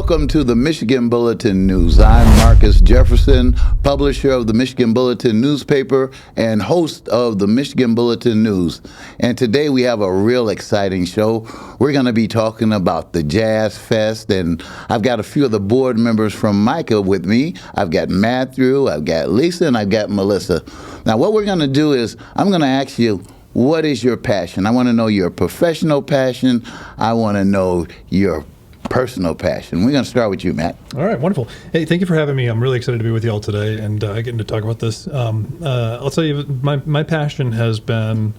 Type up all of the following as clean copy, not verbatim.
Welcome to the Michigan Bulletin News. I'm Marcus Jefferson, publisher of the Michigan Bulletin newspaper and host of the Michigan Bulletin News. And today we have a real exciting show. We're going to be talking about the JazzFest, and I've got a few of the board members from MICA with me. I've got Matthew, I've got Lisa, and I've got Melissa. Now what we're going to do is I'm going to ask you, what is your passion? I want to know your professional passion. I want to know your personal passion. We're going to start with you, Matt. All right, wonderful. Hey, thank you for having me. I'm really excited to be with you all today and getting to talk about this. I'll tell you, my passion has been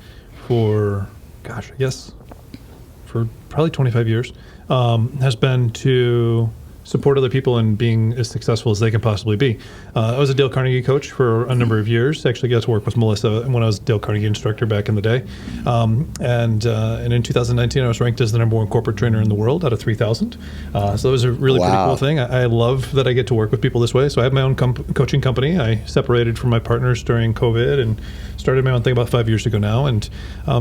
for probably 25 years, has been to support other people in being as successful as they can possibly be. I was a Dale Carnegie coach for a number of years. Actually got to work with Melissa when I was a Dale Carnegie instructor back in the day. And in 2019, I was ranked as the #1 corporate trainer in the world out of 3,000. So it was a really pretty cool thing. I love that I get to work with people this way. So I have my own coaching company. I separated from my partners during COVID and started my own thing about 5 years ago now. And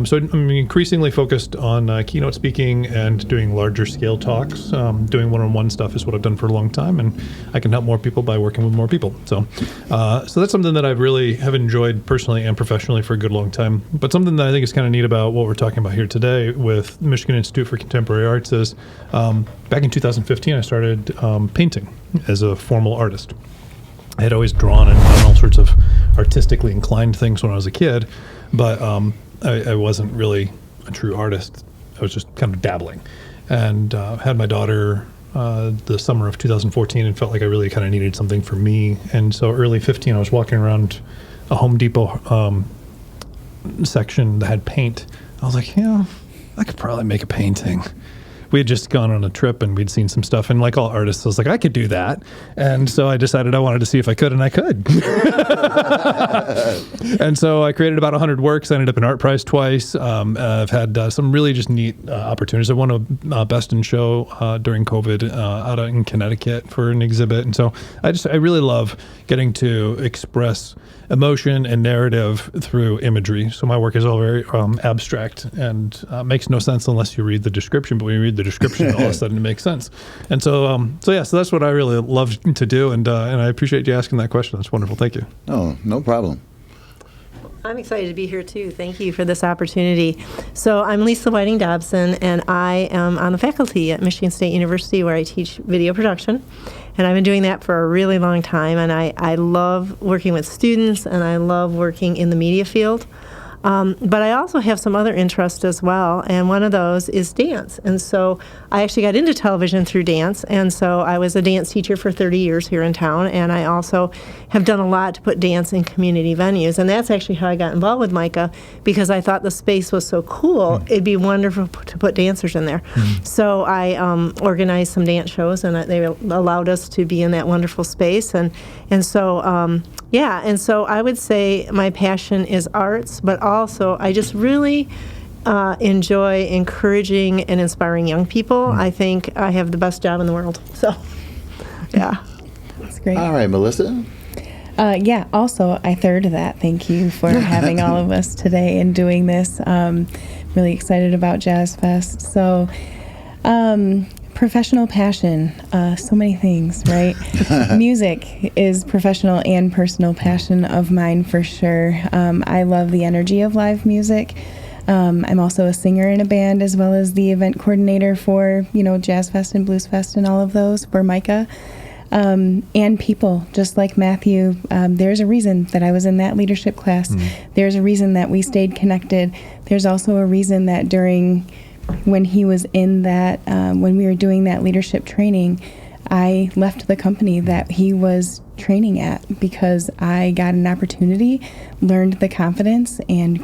so I'm increasingly focused on keynote speaking and doing larger scale talks. Doing one-on-one stuff is what I've done for a long time, and I can help more people by working with more people. So that's something that I really have enjoyed personally and professionally for a good long time. But something that I think is kind of neat about what we're talking about here today with Michigan Institute for Contemporary Arts is back in 2015, I started painting as a formal artist. I had always drawn and done all sorts of artistically inclined things when I was a kid, but I wasn't really a true artist. I was just kind of dabbling, and had my daughter the summer of 2014 and felt like I really kind of needed something for me. And so early 15, I was walking around a Home Depot section that had paint. I was like, I could probably make a painting. We had just gone on a trip and we'd seen some stuff, and like all artists, I was like, I could do that. And so I decided I wanted to see if I could, and I could. And so I created about 100 works. I ended up an art prize twice. I've had some really just neat opportunities. I won a Best in Show during COVID out in Connecticut for an exhibit. And so I really love getting to express emotion and narrative through imagery. So my work is all very abstract and makes no sense unless you read the description. But when you read the description, all of a sudden it makes sense. And so that's what I really love to do. And I appreciate you asking that question. That's wonderful. Thank you. Oh, no problem. I'm excited to be here too. Thank you for this opportunity. So I'm Lisa Whiting Dobson, and I am on the faculty at Michigan State University where I teach video production. And I've been doing that for a really long time, and I love working with students, and I love working in the media field. But I also have some other interests as well, and one of those is dance. And so I actually got into television through dance, and so I was a dance teacher for 30 years here in town, and I also have done a lot to put dance in community venues. And that's actually how I got involved with MICA, because I thought the space was so cool, it'd be wonderful to put dancers in there. So I organized some dance shows, and they allowed us to be in that wonderful space. And so I would say my passion is arts, but also I just really enjoy encouraging and inspiring young people. I think I have the best job in the world. So, yeah. That's great. All right, Melissa. Also, I third that. Thank you for having all of us today and doing this. Really excited about JazzFest. So, professional passion, so many things, right? Music is professional and personal passion of mine for sure. I love the energy of live music. I'm also a singer in a band, as well as the event coordinator for, JazzFest and BluesFest and all of those for MICA. And people, just like Matthew, there's a reason that I was in that leadership class. There's a reason that we stayed connected. There's also a reason that when he was in that, when we were doing that leadership training, I left the company that he was training at because I got an opportunity, learned the confidence, and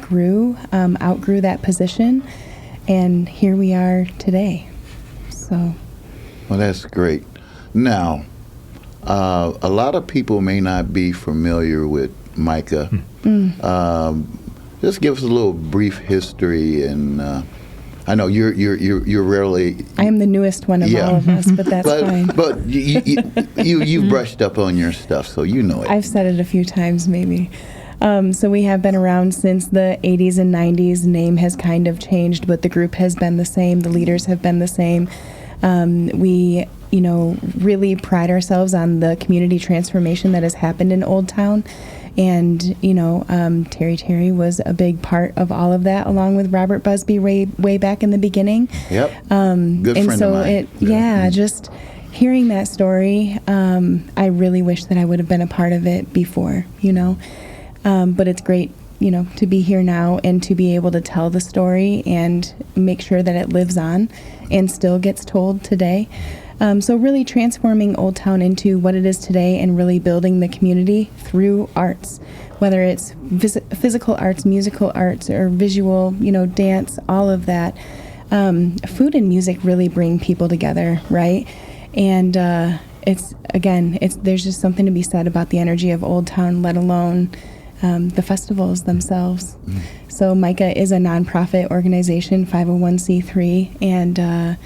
outgrew that position. And here we are today. So. Well, that's great. Now, a lot of people may not be familiar with MICA. Just give us a little brief history, and I know you're rarely. I am the newest one of all of us, but that's fine. But you brushed up on your stuff, so you know it. I've said it a few times, maybe. So we have been around since the 80s and 90s. Name has kind of changed, but the group has been the same. The leaders have been the same. We really pride ourselves on the community transformation that has happened in Old Town. And, Terry was a big part of all of that, along with Robert Busby way back in the beginning. Yep. Good and friend so of mine. Just hearing that story, I really wish that I would have been a part of it before, But it's great, to be here now and to be able to tell the story and make sure that it lives on and still gets told today. So really transforming Old Town into what it is today and really building the community through arts, whether it's physical arts, musical arts, or visual, dance, all of that. Food and music really bring people together, right? And there's just something to be said about the energy of Old Town, let alone the festivals themselves. So MICA is a nonprofit organization, 501c3, and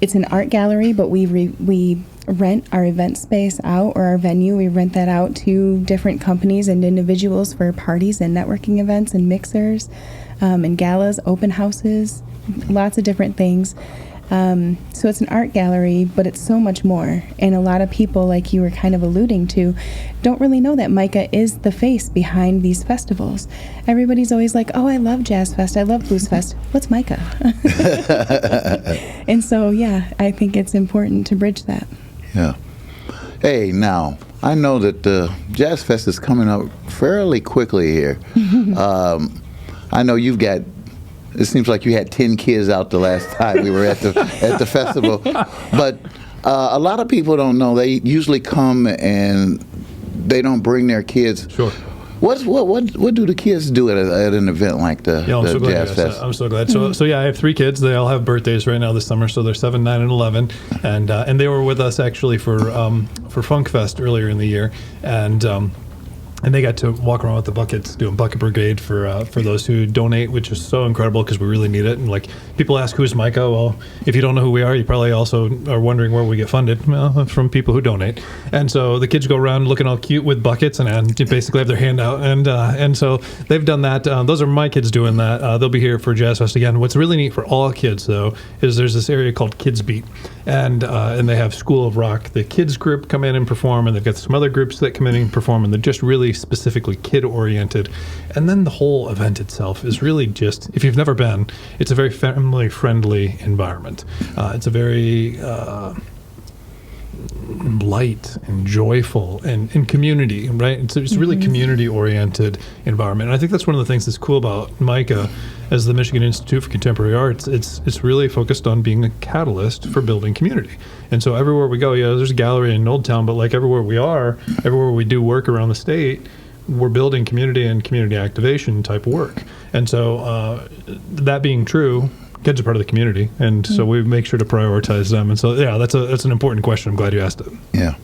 it's an art gallery, but we rent our event space out, or our venue. We rent that out to different companies and individuals for parties and networking events and mixers and galas, open houses, lots of different things. So it's an art gallery, but it's so much more. And a lot of people, like you were kind of alluding to, don't really know that MICA is the face behind these festivals. Everybody's always like, oh, I love JazzFest, I love BluesFest. What's MICA? And so, I think it's important to bridge that. Yeah. Hey, now, I know that JazzFest is coming up fairly quickly here. I know you've got... It seems like you had 10 kids out the last time we were at the festival. But a lot of people don't know. They usually come and they don't bring their kids. Sure. What do the kids do at an event like the JazzFest? I'm so glad. So I have 3 kids. They all have birthdays right now this summer. So they're 7, 9, and 11, and they were with us actually for FunkFest earlier in the year, and they got to walk around with the buckets, doing bucket brigade for those who donate, which is so incredible because we really need it. And like people ask, who's MICA? Well, if you don't know who we are, you probably also are wondering where we get funded. Well, from people who donate. And so the kids go around looking all cute with buckets and basically have their hand out. And so they've done that. Those are my kids doing that. They'll be here for JazzFest again. What's really neat for all kids though is there's this area called Kids Beat, and they have School of Rock. The kids group come in and perform, and they've got some other groups that come in and perform, and they're just really specifically kid-oriented. And then the whole event itself is really just, if you've never been, it's a very family-friendly environment. It's a very light and joyful and community, right? It's really community-oriented environment. And I think that's one of the things that's cool about MICA as the Michigan Institute for Contemporary Arts. It's really focused on being a catalyst for building community. And so everywhere we go, there's a gallery in Old Town, but like everywhere we do work around the state, we're building community and community activation type work. And so that being true, kids are part of the community, and so we make sure to prioritize them. And so, that's an important question. I'm glad you asked it. Yeah.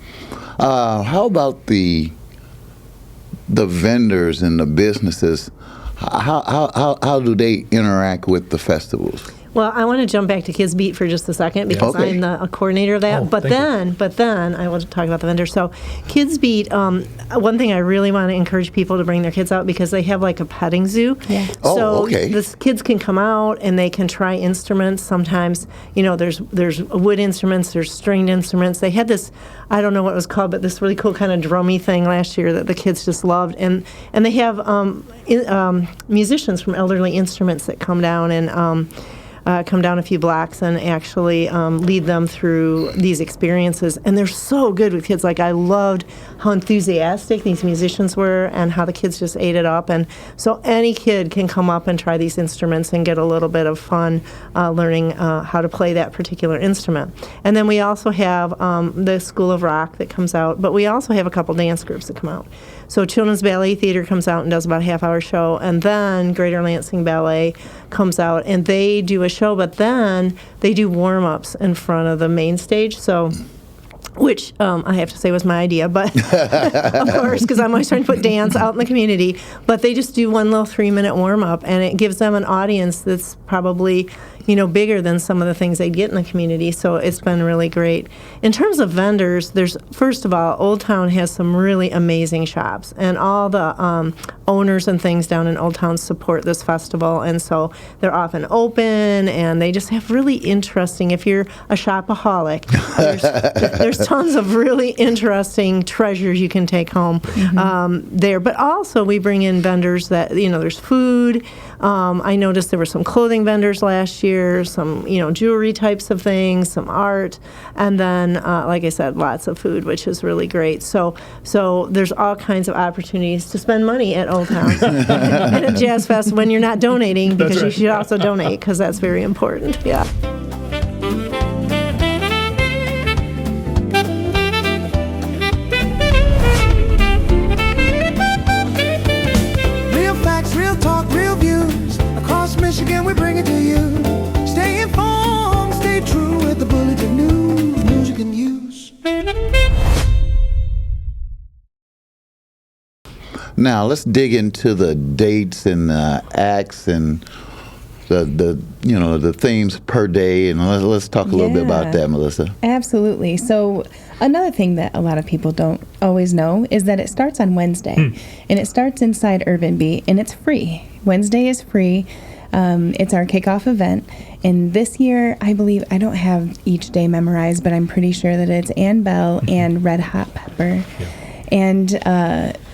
How about the vendors and the businesses? How do they interact with the festivals? Well, I want to jump back to Kids Beat for just a second because I'm the coordinator of that. But then I want to talk about the vendors. So Kids Beat, one thing I really want to encourage people to bring their kids out because they have like a petting zoo. Yeah. The kids can come out and they can try instruments. Sometimes, there's wood instruments, there's stringed instruments. They had this, I don't know what it was called, but this really cool kind of drummy thing last year that the kids just loved. And they have musicians from Elderly Instruments that come down and come down a few blocks and actually lead them through these experiences. And they're so good with kids. Like, I loved how enthusiastic these musicians were and how the kids just ate it up. And so any kid can come up and try these instruments and get a little bit of fun learning how to play that particular instrument. And then we also have the School of Rock that comes out, but we also have a couple dance groups that come out. So Children's Ballet Theater comes out and does about a half-hour show, and then Greater Lansing Ballet comes out, and they do a show, but then they do warm-ups in front of the main stage. So which I have to say was my idea, but of course, because I'm always trying to put dance out in the community. But they just do one little 3-minute warm-up, and it gives them an audience that's probably, bigger than some of the things they'd get in the community. So it's been really great. In terms of vendors, first of all, Old Town has some really amazing shops, and all the owners and things down in Old Town support this festival, and so they're often open, and they just have really interesting, if you're a shopaholic, there's tons of really interesting treasures you can take home there. But also we bring in vendors that, there's food. I noticed there were some clothing vendors last year, some, jewelry types of things, some art, and then, like I said, lots of food, which is really great. So there's all kinds of opportunities to spend money at Old Town and at JazzFest when you're not donating, because you should also donate, because that's very important. Yeah. Real facts, real talk, real views. Across Michigan, we bring it to you. Stay informed, stay true with the Bulletin news you can use. Now let's dig into the dates and acts and the themes per day, and let's talk a little bit about that, Melissa. Absolutely. So another thing that a lot of people don't always know is that it starts on Wednesday, and it starts inside Urban Beat, and it's free. Wednesday is free. It's our kickoff event, and this year, I believe, I don't have each day memorized, but I'm pretty sure that it's Ann Bell and Red Hot Pepper. Yeah. And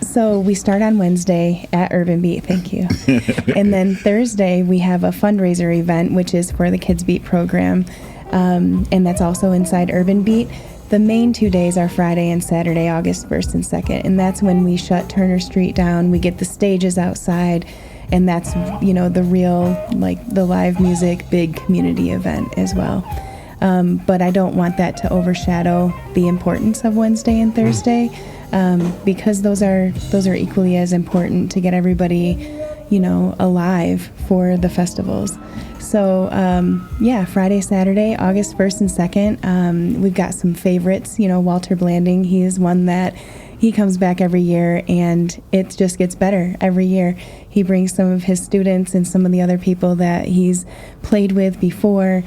so we start on Wednesday at Urban Beat, thank you. And then Thursday we have a fundraiser event, which is for the Kids Beat program, and that's also inside Urban Beat. The main 2 days are Friday and Saturday, August 1st and 2nd, and that's when we shut Turner Street down. We get the stages outside, and that's, the real, the live music, big community event as well. But I don't want that to overshadow the importance of Wednesday and Thursday. Because those are equally as important to get everybody, alive for the festivals. So, Friday, Saturday, August 1st and 2nd, we've got some favorites. Walter Blanding, he is one that he comes back every year, and it just gets better every year. He brings some of his students and some of the other people that he's played with before.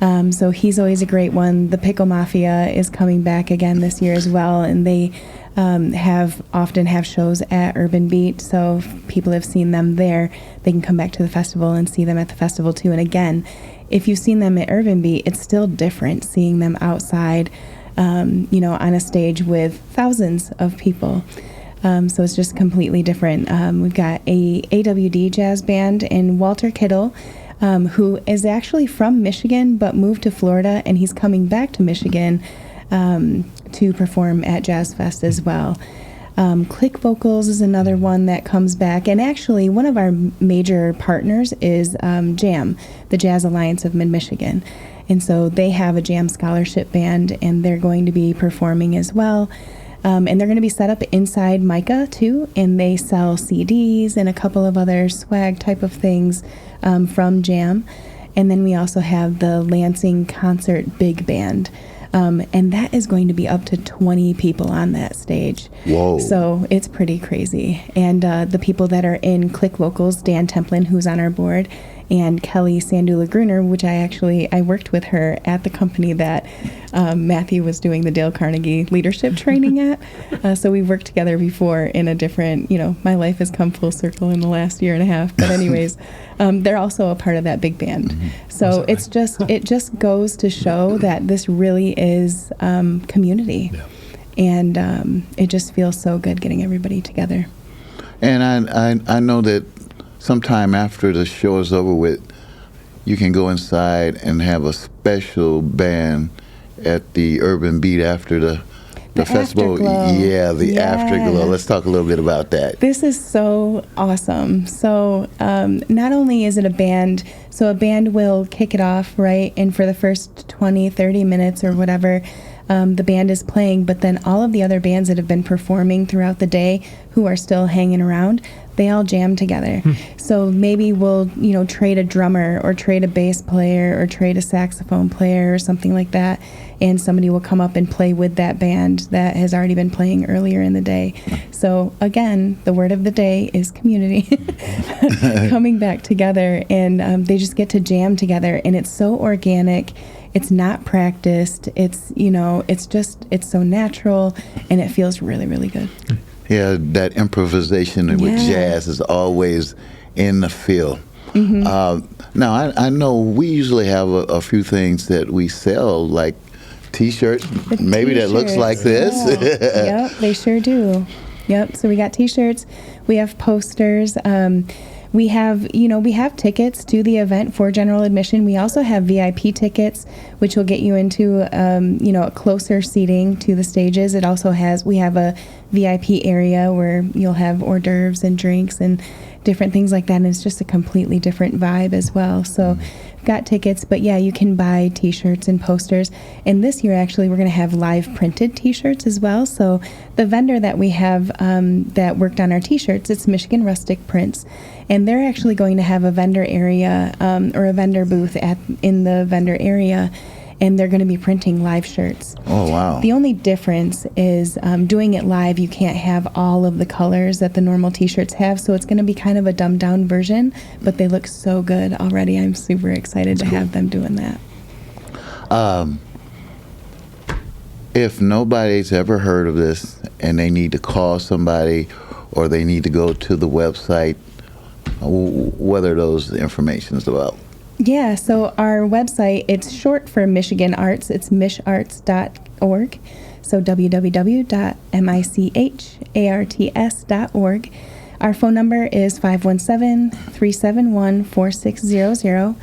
So he's always a great one. The Pickle Mafia is coming back again this year as well, and they often have shows at Urban Beat, so if people have seen them there, they can come back to the festival and see them at the festival too. And again, if you've seen them at Urban Beat, it's still different seeing them outside, on a stage with thousands of people. So it's just completely different. We've got a AWD jazz band and Walter Kittle, who is actually from Michigan but moved to Florida, and he's coming back to Michigan to perform at JazzFest as well. Click Vocals is another one that comes back, and actually one of our major partners is JAM, the Jazz Alliance of Mid-Michigan, and so they have a JAM scholarship band, and they're going to be performing as well. And they're going to be set up inside MICA too, and they sell CDs and a couple of other swag type of things from JAM. And then we also have the Lansing Concert Big Band. And that is going to be up to 20 people on that stage. Whoa. So it's pretty crazy. And the people that are in Click Vocals, Dan Templin, who's on our board, and Kelly Sandula-Gruner, which I worked with her at the company that Matthew was doing the Dale Carnegie leadership training at. So we've worked together before in a different, my life has come full circle in the last year and a half. But anyways, they're also a part of that big band. So it just goes to show that this really is community. Yeah. And it just feels so good getting everybody together. And I know that sometime after the show is over with, you can go inside and have a special band at the Urban Beat after the festival. Afterglow. Yeah, the Afterglow. Let's talk a little bit about that. This is so awesome. So not only is it a band, so a band will kick it off, right? And for the first 20, 30 minutes or whatever, the band is playing, but then all of the other bands that have been performing throughout the day who are still hanging around, they all jam together. So maybe we'll, trade a drummer or trade a bass player or trade a saxophone player or something like that, and somebody will come up and play with that band that has already been playing earlier in the day. So again, the word of the day is community. Coming back together, and they just get to jam together, and it's so organic. It's not practiced. It's, it's so natural, and it feels really, really good. Yeah, that improvisation with jazz is always in the feel. Now, I know we usually have a few things that we sell, like T-shirts, maybe that looks like this. Yep, they sure do. Yep, so we got T-shirts, we have posters, we have tickets to the event for general admission. We also have VIP tickets, which will get you into, a closer seating to the stages. We have a VIP area where you'll have hors d'oeuvres and drinks and different things like that, and it's just a completely different vibe as well. So we've got tickets, but yeah, you can buy T-shirts and posters. And this year, actually, we're going to have live printed T-shirts as well. So the vendor that we have that worked on our T-shirts, it's Michigan Rustic Prints, and they're actually going to have a vendor area or a vendor booth in the vendor area, and they're going to be printing live shirts. Oh, wow. The only difference is doing it live, you can't have all of the colors that the normal T-shirts have, so it's going to be kind of a dumbed-down version, but they look so good already. I'm super excited to have them doing that. If nobody's ever heard of this and they need to call somebody or they need to go to the website, what are those informations about? Yeah, so our website, it's short for Michigan Arts. It's misharts.org. So www.micharts.org. Our phone number is 517-371-4600.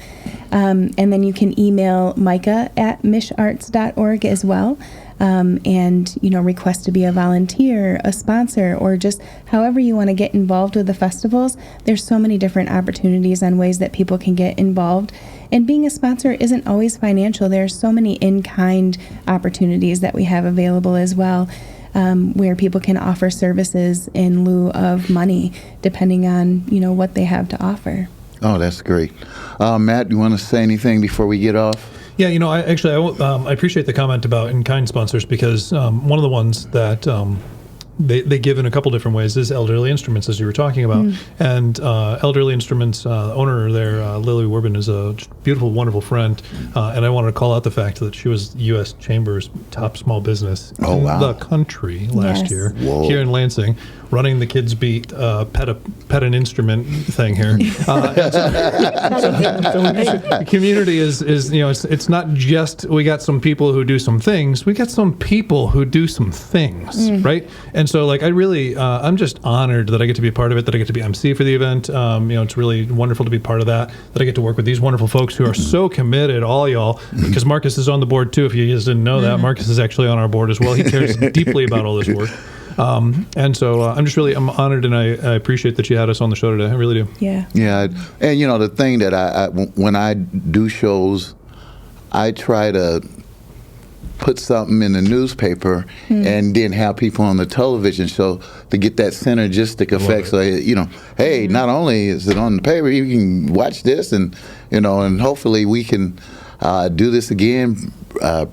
And then you can email MICA at misharts.org as well. And, request to be a volunteer, a sponsor, or just however you want to get involved with the festivals. There's so many different opportunities on ways that people can get involved. And being a sponsor isn't always financial. There are so many in-kind opportunities that we have available as well, where people can offer services in lieu of money, depending on, what they have to offer. Oh, that's great. Matt, you want to say anything before we get off? Yeah, I appreciate the comment about in-kind sponsors, because one of the ones that they give in a couple different ways is Elderly Instruments, as you were talking about. And Elderly Instruments owner there, Lily Werbin, is a beautiful, wonderful friend. And I wanted to call out the fact that she was U.S. Chamber's top small business in the country last year, here in Lansing, running the Kids Beat pet an instrument thing here. The community is it's not just we got some people who do some things, we got some people who do some things, right? And so I really I'm just honored that I get to be a part of it, that I get to be MC for the event. It's really wonderful to be part of that I get to work with these wonderful folks who are so committed, all y'all, because Marcus is on the board too. If you guys didn't know that, Marcus is actually on our board as well. He cares deeply about all this work. And so I'm honored, and I appreciate that you had us on the show today. I really do. Yeah. Yeah. And, the thing that when I do shows, I try to put something in the newspaper and then have people on the television show to get that synergistic effect. So, hey, not only is it on the paper, you can watch this and hopefully we can do this again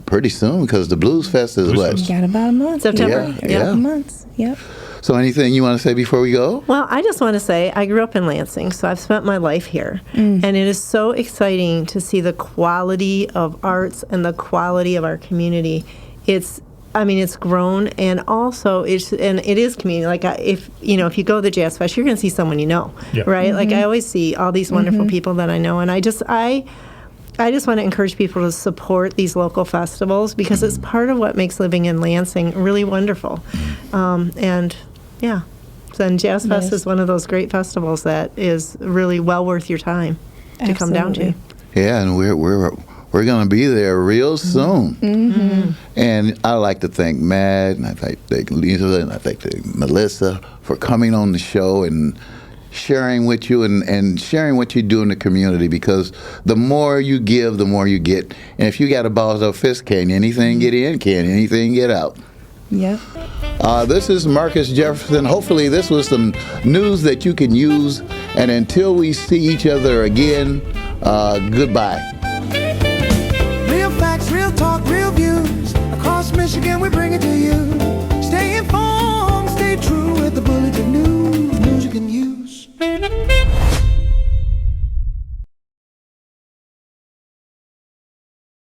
pretty soon, because the BluesFest is what? We got about a month. September. Yeah. A month. Yep. So anything you want to say before we go? Well, I just want to say I grew up in Lansing, so I've spent my life here. And it is so exciting to see the quality of arts and the quality of our community. It's grown, and also it is community. If you go to the JazzFest, you're going to see someone right? I always see all these wonderful people that I know, and I just want to encourage people to support these local festivals, because it's part of what makes living in Lansing really wonderful. And JazzFest is one of those great festivals that is really well worth your time to come down to. Yeah, and we're going to be there real soon. And I like to thank Matt, and I thank Lisa, and I thank Melissa for coming on the show and sharing with you and sharing what you do in the community, because the more you give, the more you get. And if you got a balls up fist, can anything get in? Can anything get out? Yep. This is Marcus Jefferson. Hopefully this was some news that you can use. And until we see each other again, goodbye. Real facts, real talk, real views. Across Michigan, we bring it to you.